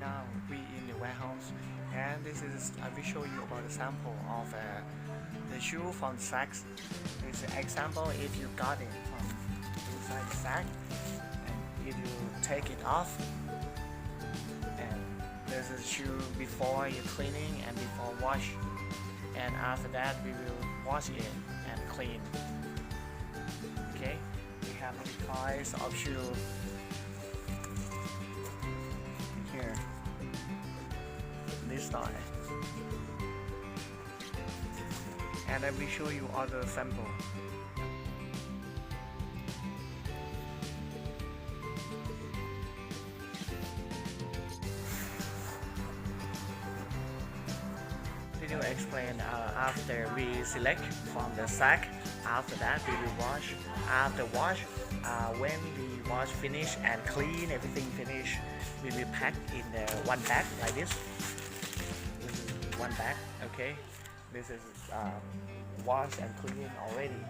now we in the warehouse, and this is I will show you about a sample of the shoe from the sacks. This example if you got it from inside the sack, and if you take it off, and this is shoe before you cleaning and before wash, and after that we will wash it and clean. Okay, we have many kinds of shoe here. This style, and I will show you other sample. Video explain after we select from the sack. After that we will wash. After wash, when we wash finish and clean everything finish, we will pack in the one bag like this. This is one bag. Okay, this is wash and clean already.